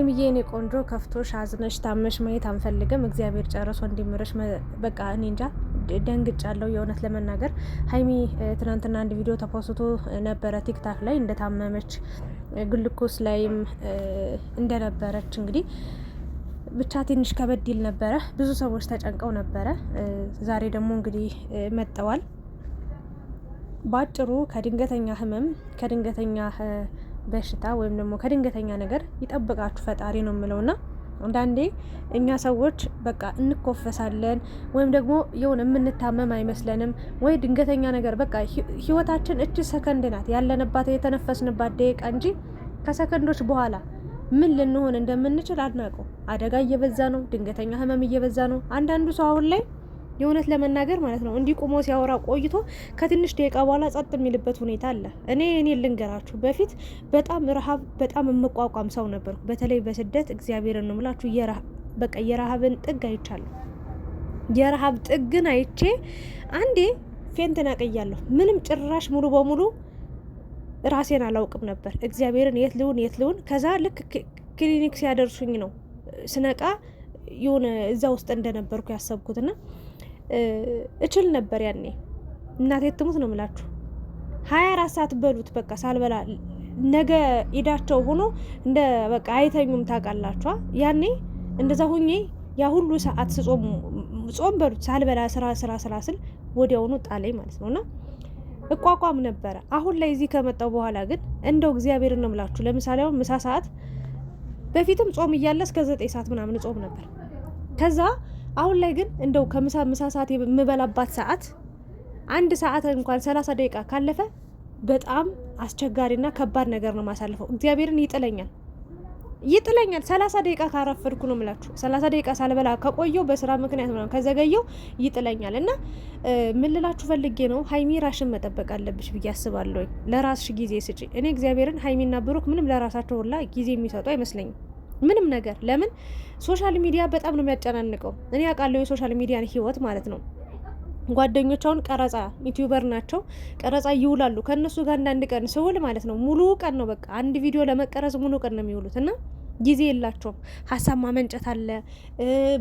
ሀይሚዬ እኔ ቆንጆ ከፍቶሽ አዝነሽ ታመሽ ማየት አንፈልግም። እግዚአብሔር ጨርሶ እንዲምርሽ። በቃ እኔ እንጃ ደንግጫለሁ የእውነት ለመናገር። ሀይሚ ትናንትና አንድ ቪዲዮ ተፖስቶ ነበረ ቲክታክ ላይ እንደታመመች ግልኮስ ላይም እንደነበረች እንግዲህ ብቻ ትንሽ ከበድ ይል ነበረ። ብዙ ሰዎች ተጨንቀው ነበረ። ዛሬ ደግሞ እንግዲህ መጠዋል። ባጭሩ ከድንገተኛ ህመም ከድንገተኛ በሽታ ወይም ደግሞ ከድንገተኛ ነገር ይጠብቃችሁ ፈጣሪ ነው የምለውና አንዳንዴ እኛ ሰዎች በቃ እንኮፈሳለን ወይም ደግሞ የሆነ የምንታመም አይመስለንም ወይ ድንገተኛ ነገር በቃ ህይወታችን እቺ ሰከንድ ናት ያለንባት የተነፈስንባት ደቂቃ እንጂ ከሰከንዶች በኋላ ምን ልንሆን እንደምንችል አናውቀው። አደጋ እየበዛ ነው፣ ድንገተኛ ህመም እየበዛ ነው። አንዳንዱ ሰው አሁን ላይ የእውነት ለመናገር ማለት ነው እንዲህ ቁሞ ሲያወራ ቆይቶ ከትንሽ ደቂቃ በኋላ ጸጥ የሚልበት ሁኔታ አለ። እኔ ልንገራችሁ፣ በፊት በጣም ረሃብ በጣም የምቋቋም ሰው ነበርኩ። በተለይ በስደት እግዚአብሔርን ነው የምላችሁ በቃ የረሃብን ጥግ አይቻለሁ። የረሃብ ጥግን አይቼ አንዴ ፌንት ነቅያለሁ። ምንም ጭራሽ ሙሉ በሙሉ ራሴን አላውቅም ነበር። እግዚአብሔርን የት ልውን ከዛ ልክ ክሊኒክ ሲያደርሱኝ ነው ስነቃ የሆነ እዛ ውስጥ እንደነበርኩ ያሰብኩትና እችል ነበር ያኔ። እናቴ ትሙት ነው የምላችሁ 24 ሰዓት በሉት በቃ ሳልበላ ነገ ኢዳቸው ሆኖ እንደ በቃ አይተኙም ታውቃላችሁ። ያኔ እንደዛ ሁኜ ያ ሁሉ ሰዓት ጾም በሉት ሳልበላ ስራ ስል ወዲያውኑ ጣለኝ ማለት ነውና እቋቋም ነበረ። አሁን ላይ እዚህ ከመጣው በኋላ ግን እንደው እግዚአብሔርን ነው የምላችሁ። ለምሳሌ አሁን ምሳ ሰዓት በፊትም ጾም እያለ እስከ 9 ሰዓት ምናምን ጾም ነበር። ከዛ አሁን ላይ ግን እንደው ከምሳ ሰዓት የምበላባት ሰዓት አንድ ሰዓት እንኳን 30 ደቂቃ ካለፈ በጣም አስቸጋሪና ከባድ ነገር ነው ማሳልፈው። እግዚአብሔርን ይጥለኛል 30 ደቂቃ ካረፈድኩ ነው የምላችሁ። 30 ደቂቃ ሳልበላ ከቆየው በስራ ምክንያት ምናምን ከዘገየው ይጥለኛል። እና ምን ልላችሁ ፈልጌ ነው ሀይሚ ራሽን መጠበቅ አለብሽ ብዬ አስባለሁ። ለራስሽ ጊዜ ስጪ። እኔ እግዚአብሔርን ሀይሚና ብሩክ ምንም ለራሳቸው ሁላ ጊዜ የሚሰጡ አይመስለኝም ምንም ነገር። ለምን ሶሻል ሚዲያ በጣም ነው የሚያጨናንቀው። እኔ አውቃለሁ የሶሻል ሚዲያን ህይወት ማለት ነው። ጓደኞቻውን ቀረጻ ዩቲዩበር ናቸው፣ ቀረጻ ይውላሉ። ከነሱ ጋር አንዳንድ ቀን ስውል ማለት ነው ሙሉ ቀን ነው በቃ አንድ ቪዲዮ ለመቀረጽ ሙሉ ቀን ነው የሚውሉት እና ጊዜ የላቸውም። ሀሳብ ማመንጨት አለ፣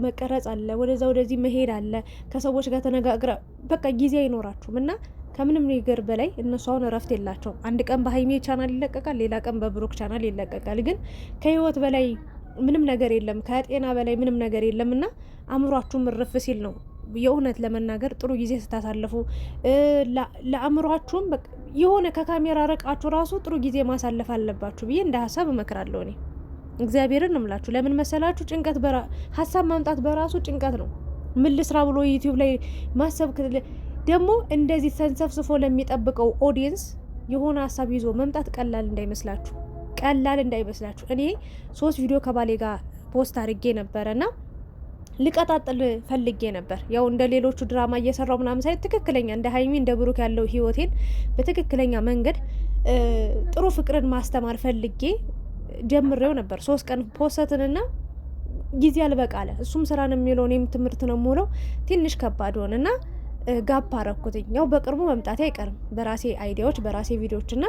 መቀረጽ አለ፣ ወደዛ ወደዚህ መሄድ አለ፣ ከሰዎች ጋር ተነጋግረ በቃ ጊዜ አይኖራችሁም። እና ከምንም ነገር በላይ እነሱ አሁን እረፍት የላቸውም። አንድ ቀን በሀይሜ ቻናል ይለቀቃል፣ ሌላ ቀን በብሩክ ቻናል ይለቀቃል። ግን ከህይወት በላይ ምንም ነገር የለም፣ ከጤና በላይ ምንም ነገር የለም። እና አእምሯችሁ ምርፍ ሲል ነው የእውነት ለመናገር ጥሩ ጊዜ ስታሳልፉ ለአእምሯችሁም የሆነ ከካሜራ ርቃችሁ ራሱ ጥሩ ጊዜ ማሳለፍ አለባችሁ ብዬ እንደ ሀሳብ እመክራለሁ። እኔ እግዚአብሔርን ነው የምላችሁ። ለምን መሰላችሁ? ጭንቀት ሀሳብ ማምጣት በራሱ ጭንቀት ነው። ምን ልስራ ብሎ ዩቲዩብ ላይ ማሰብ ደግሞ እንደዚህ ተንሰፍስፎ ለሚጠብቀው ኦዲየንስ የሆነ ሀሳብ ይዞ መምጣት ቀላል እንዳይመስላችሁ። እኔ 3 ቪዲዮ ከባሌ ጋር ፖስት አድርጌ ነበረና ልቀጣጥል ፈልጌ ነበር። ያው እንደ ሌሎቹ ድራማ እየሰራው ምናምን ሳይሆን ትክክለኛ እንደ ሀይሚ እንደ ብሩክ ያለው ህይወቴን በትክክለኛ መንገድ ጥሩ ፍቅርን ማስተማር ፈልጌ ጀምሬው ነበር። 3 ቀን ፖስተንና ጊዜ አልበቃለ። እሱም ስራ ነው የሚለው እኔም ትምህርት ነው የምውለው። ትንሽ ከባድ ሆነና ጋፕ አረኩትኝ። ያው በቅርቡ መምጣቴ አይቀርም በራሴ አይዲያዎች በራሴ ቪዲዮዎችና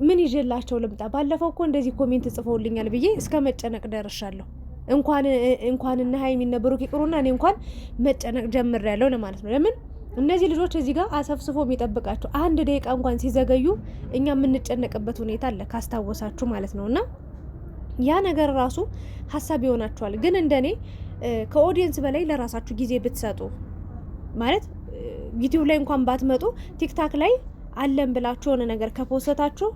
ምን ይዤላቸው ልምጣ። ባለፈው እኮ እንደዚህ ኮሜንት ጽፈውልኛል ብዬ እስከ መጨነቅ ደርሻለሁ። እንኳን እነ ሀይሚ እነ ብሩክ ይቅሩና እኔ እንኳን መጨነቅ ጀምሬያለሁ ለማለት ነው። ለምን እነዚህ ልጆች እዚህ ጋር አሰፍስፎ የሚጠብቃቸው 1 ደቂቃ እንኳን ሲዘገዩ እኛ የምንጨነቅበት ሁኔታ አለ ካስታወሳችሁ ማለት ነውና ያ ነገር ራሱ ሀሳብ ይሆናችኋል። ግን እንደኔ ከኦዲየንስ በላይ ለራሳችሁ ጊዜ ብትሰጡ ማለት ዩቲዩብ ላይ እንኳን ባትመጡ ቲክታክ ላይ አለን ብላችሁ የሆነ ነገር ከፖስታችሁ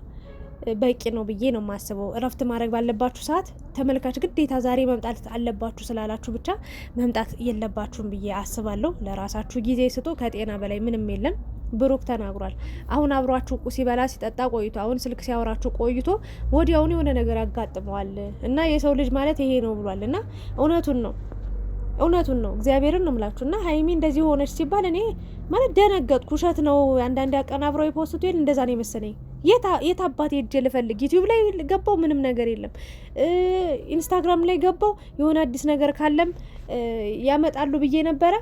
በቂ ነው ብዬ ነው የማስበው። እረፍት ማድረግ ባለባችሁ ሰዓት ተመልካች ግዴታ ዛሬ መምጣት አለባችሁ ስላላችሁ ብቻ መምጣት የለባችሁም ብዬ አስባለሁ። ለራሳችሁ ጊዜ ስጡ። ከጤና በላይ ምንም የለም። ብሩክ ተናግሯል። አሁን አብሯችሁ ሲበላ ሲጠጣ ቆይቶ አሁን ስልክ ሲያወራችሁ ቆይቶ ወዲያውኑ የሆነ ነገር ያጋጥመዋል እና የሰው ልጅ ማለት ይሄ ነው ብሏል እና እውነቱን ነው እግዚአብሔርን ነው የምላችሁ። እና ሀይሚ እንደዚህ ሆነች ሲባል እኔ ማለት ደነገጥኩ። ውሸት ነው አንዳንድ አቀናብረው የፖስቱ ይል እንደዛ ነው የመሰለኝ። የት አባቴ ሄጄ ልፈልግ? ዩቲዩብ ላይ ገባው ምንም ነገር የለም። ኢንስታግራም ላይ ገባው የሆነ አዲስ ነገር ካለም ያመጣሉ ብዬ ነበረ፣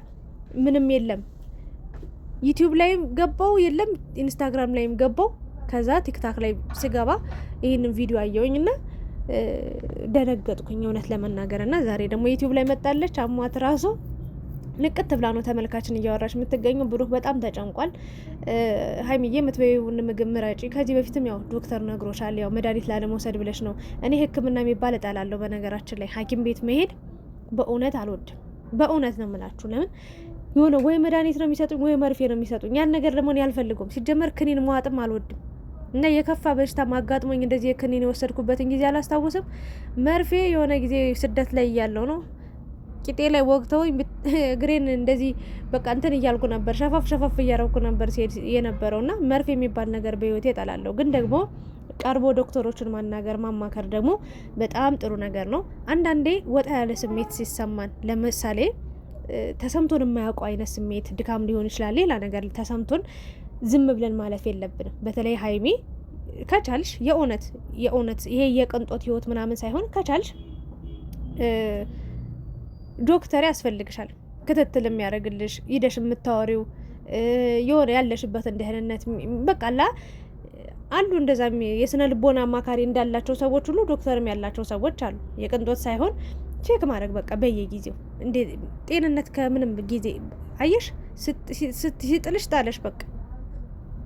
ምንም የለም። ዩቲዩብ ላይም ገባው የለም፣ ኢንስታግራም ላይም ገባው። ከዛ ቲክታክ ላይ ስገባ ይህንን ቪዲዮ አየሁኝና ደነገጥኩኝ እውነት ለመናገር። እና ዛሬ ደግሞ ዩቲዩብ ላይ መጣለች አሟት ራሱ ንቅት ብላ ነው ተመልካችን እያወራች የምትገኘው። ብሩክ በጣም ተጨንቋል። ሀይሚዬ የምትበይውን ምግብ ምረጪ። ከዚህ በፊትም ያው ዶክተር ነግሮሻል፣ ያው መድኃኒት ላለመውሰድ ብለሽ ነው። እኔ ሕክምና የሚባል እጠላለሁ። በነገራችን ላይ ሐኪም ቤት መሄድ በእውነት አልወድም። በእውነት ነው የምላችሁ። ለምን የሆነ ወይ መድኃኒት ነው የሚሰጡኝ ወይ መርፌ ነው የሚሰጡኝ። ያን ነገር ደግሞ እኔ አልፈልገውም። ሲጀመር ክኒን መዋጥም አልወድም። እና የከፋ በሽታ ማጋጥሞኝ እንደዚህ የክኒን የወሰድኩበትን ጊዜ አላስታውስም። መርፌ የሆነ ጊዜ ስደት ላይ እያለሁ ነው ቂጤ ላይ ወግተው እግሬን እንደዚህ በቃ እንትን እያልኩ ነበር፣ ሸፋፍ እያረኩ ነበር ሲሄድ የነበረው። እና መርፌ የሚባል ነገር በህይወቴ እጠላለሁ። ግን ደግሞ ቀርቦ ዶክተሮችን ማናገር ማማከር ደግሞ በጣም ጥሩ ነገር ነው። አንዳንዴ ወጣ ያለ ስሜት ሲሰማን፣ ለምሳሌ ተሰምቶን የማያውቀው አይነት ስሜት ድካም ሊሆን ይችላል፣ ሌላ ነገር ተሰምቶን ዝም ብለን ማለፍ የለብንም። በተለይ ሀይሚ ከቻልሽ የእውነት ይሄ የቅንጦት ህይወት ምናምን ሳይሆን ከቻልሽ ዶክተር ያስፈልግሻል፣ ክትትል የሚያደርግልሽ ሂደሽ የምታወሪው የሆነ ያለሽበትን ደህንነት በቃላ አሉ። እንደዛ የስነ ልቦና አማካሪ እንዳላቸው ሰዎች ሁሉ ዶክተርም ያላቸው ሰዎች አሉ። የቅንጦት ሳይሆን ቼክ ማድረግ በቃ በየጊዜው እንዴ ጤንነት ከምንም ጊዜ አየሽ ሲጥልሽ ጣለሽ በቃ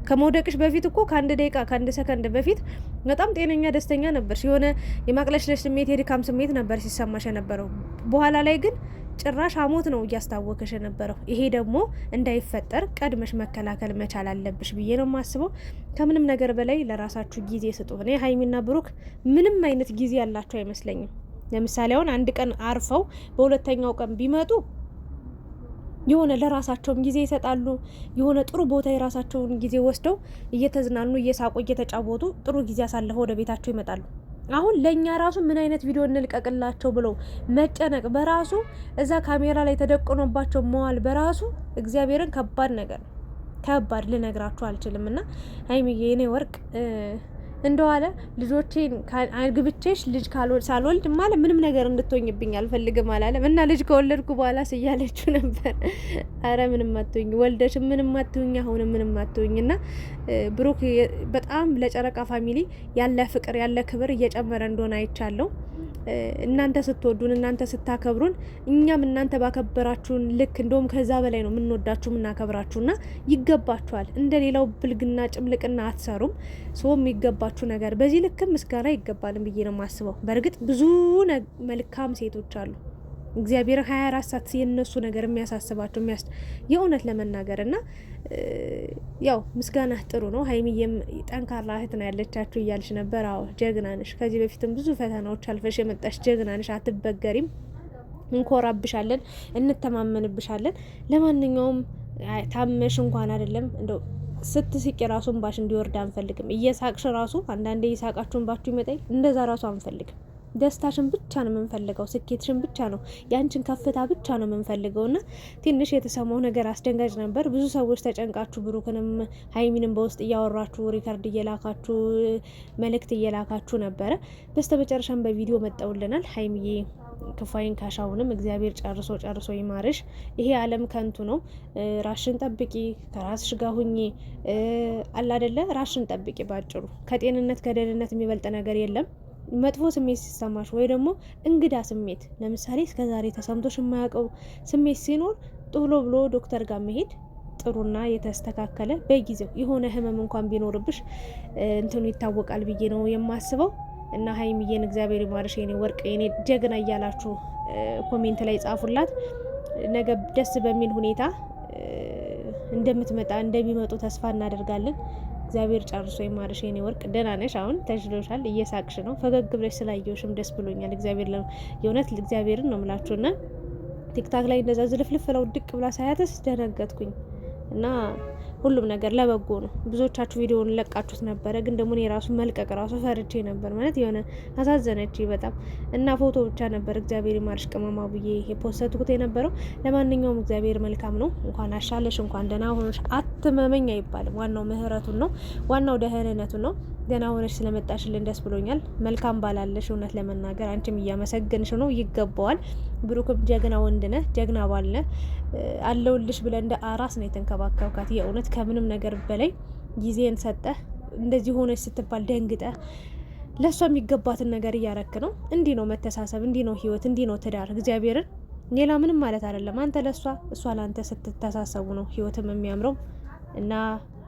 ከመውደቅሽ በፊት እኮ ከአንድ ደቂቃ ከአንድ ሰከንድ በፊት በጣም ጤነኛ ደስተኛ ነበርሽ። የሆነ የማቅለሽለሽ ስሜት የድካም ስሜት ነበር ሲሰማሽ የነበረው። በኋላ ላይ ግን ጭራሽ ሐሞት ነው እያስታወከሽ የነበረው። ይሄ ደግሞ እንዳይፈጠር ቀድመሽ መከላከል መቻል አለብሽ ብዬ ነው የማስበው። ከምንም ነገር በላይ ለራሳችሁ ጊዜ ስጡ። እኔ ሀይሚና ብሩክ ምንም አይነት ጊዜ ያላቸው አይመስለኝም። ለምሳሌ አሁን አንድ ቀን አርፈው በሁለተኛው ቀን ቢመጡ የሆነ ለራሳቸውም ጊዜ ይሰጣሉ። የሆነ ጥሩ ቦታ የራሳቸውን ጊዜ ወስደው እየተዝናኑ እየሳቁ እየተጫወቱ ጥሩ ጊዜ አሳልፈው ወደ ቤታቸው ይመጣሉ። አሁን ለእኛ ራሱ ምን አይነት ቪዲዮ እንልቀቅላቸው ብለው መጨነቅ በራሱ እዛ ካሜራ ላይ ተደቅኖባቸው መዋል በራሱ እግዚአብሔርን ከባድ ነገር ነው። ከባድ ልነግራችሁ አልችልም። እና ሀይሚዬ የኔ ወርቅ እንደዋለ ልጆቼን አግብቼሽ ልጅ ሳልወልድ ማለት ምንም ነገር እንድትሆኝብኝ አልፈልግም አላለም። እና ልጅ ከወለድኩ በኋላ ስያለችው ነበር። አረ ምንም አትሆኝ፣ ወልደሽ ምንም አትሆኝ፣ አሁን ምንም አትሆኝ። እና ብሩክ በጣም ለጨረቃ ፋሚሊ ያለ ፍቅር ያለ ክብር እየጨመረ እንደሆነ አይቻለሁ። እናንተ ስትወዱን እናንተ ስታከብሩን እኛም እናንተ ባከበራችሁን ልክ እንደውም ከዛ በላይ ነው የምንወዳችሁ የምናከብራችሁና ይገባችኋል። እንደ ሌላው ብልግና ጭምልቅና አትሰሩም። ሰው የሚገባችሁ ነገር በዚህ ልክም ምስጋና ይገባልን ብዬ ነው የማስበው። በእርግጥ ብዙ መልካም ሴቶች አሉ እግዚአብሔር 24 ሰዓት የነሱ ነገር የሚያሳስባቸው የእውነት ለመናገር እና ያው ምስጋና ጥሩ ነው። ሀይሚዬም ጠንካራ እህት ነው ያለቻችሁ እያልሽ ነበር። አዎ ጀግና ነሽ። ከዚህ በፊትም ብዙ ፈተናዎች አልፈሽ የመጣሽ ጀግና ነሽ። አትበገሪም። እንኮራብሻለን፣ እንተማመንብሻለን። ለማንኛውም ታመሽ እንኳን አይደለም እንደው ስትስቂ ራሱ እንባሽ እንዲወርድ አንፈልግም። እየሳቅሽ ራሱ አንዳንዴ እየሳቃችሁ እንባችሁ ይመጣል። እንደዛ ራሱ አንፈልግም። ደስታሽን ብቻ ነው የምንፈልገው። ስኬትሽን ብቻ ነው፣ ያንቺን ከፍታ ብቻ ነው የምንፈልገው። እና ትንሽ የተሰማው ነገር አስደንጋጭ ነበር። ብዙ ሰዎች ተጨንቃችሁ ብሩክንም ሀይሚንም በውስጥ እያወራችሁ ሪከርድ እየላካችሁ መልእክት እየላካችሁ ነበረ። በስተመጨረሻም በቪዲዮ መጠውልናል። ሀይሚዬ ክፋይን ካሻውንም እግዚአብሔር ጨርሶ ይማርሽ። ይሄ ዓለም ከንቱ ነው። ራሽን ጠብቂ፣ ከራስሽ ጋር ሁኚ። አላደለ ራሽን ጠብቂ። ባጭሩ ከጤንነት ከደህንነት የሚበልጥ ነገር የለም። መጥፎ ስሜት ሲሰማሽ ወይ ደግሞ እንግዳ ስሜት ለምሳሌ እስከዛሬ ተሰምቶሽ የማያውቀው ስሜት ሲኖር ቶሎ ብሎ ዶክተር ጋር መሄድ ጥሩና የተስተካከለ በጊዜው የሆነ ህመም እንኳን ቢኖርብሽ እንትኑ ይታወቃል ብዬ ነው የማስበው። እና ሀይሚዬን እግዚአብሔር ይማርሽ የኔ ወርቅ የኔ ጀግና እያላችሁ ኮሜንት ላይ ጻፉላት። ነገ ደስ በሚል ሁኔታ እንደምትመጣ እንደሚመጡ ተስፋ እናደርጋለን። እግዚአብሔር ጨርሶ ይማርሽ የኔ ወርቅ። ደህና ነሽ? አሁን ተሽሎሻል? እየሳቅሽ ነው። ፈገግ ብለሽ ስላየሁሽም ደስ ብሎኛል። እግዚአብሔር የእውነት እግዚአብሔርን ነው የምላችሁና ቲክታክ ላይ እንደዛ ዝልፍልፍ ብለው ድቅ ብላ ሳያተስ ደነገጥኩኝ። እና ሁሉም ነገር ለበጎ ነው። ብዙዎቻችሁ ቪዲዮውን ለቃችሁት ነበረ፣ ግን ደግሞ እኔ ራሱ መልቀቅ ራሱ ፈርቼ ነበር። ማለት የሆነ አሳዘነች በጣም እና ፎቶ ብቻ ነበር እግዚአብሔር ይማርሽ ቅመማ ብዬ የፖስተትኩት የነበረው። ለማንኛውም እግዚአብሔር መልካም ነው። እንኳን አሻለሽ፣ እንኳን ደህና ሆነሽ። አትመመኝ አይባልም። ዋናው ምህረቱን ነው፣ ዋናው ደህንነቱን ነው። ደህና ሆነሽ ስለመጣሽልን ደስ ብሎኛል። መልካም ባላለሽ እውነት ለመናገር አንቺም እያመሰገንሽ ነው፣ ይገባዋል። ብሩክም ጀግና ወንድ ነህ፣ ጀግና ባል ነህ። አለውልሽ ብለህ እንደ አራስ ነው የተንከባከብካት። የእውነት ከምንም ነገር በላይ ጊዜን ሰጠህ። እንደዚህ ሆነች ስትባል ደንግጠህ ለእሷ የሚገባትን ነገር እያረክ ነው። እንዲህ ነው መተሳሰብ፣ እንዲህ ነው ህይወት፣ እንዲህ ነው ትዳር። እግዚአብሔርን ሌላ ምንም ማለት አይደለም። አንተ ለእሷ፣ እሷ ለአንተ ስትተሳሰቡ ነው ህይወትም የሚያምረው እና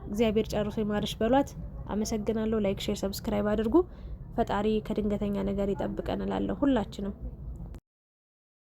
እግዚአብሔር ጨርሶ ይማርሽ በሏት። አመሰግናለሁ። ላይክ፣ ሼር፣ ሰብስክራይብ አድርጉ። ፈጣሪ ከድንገተኛ ነገር ይጠብቀን እላለሁ ሁላችንም።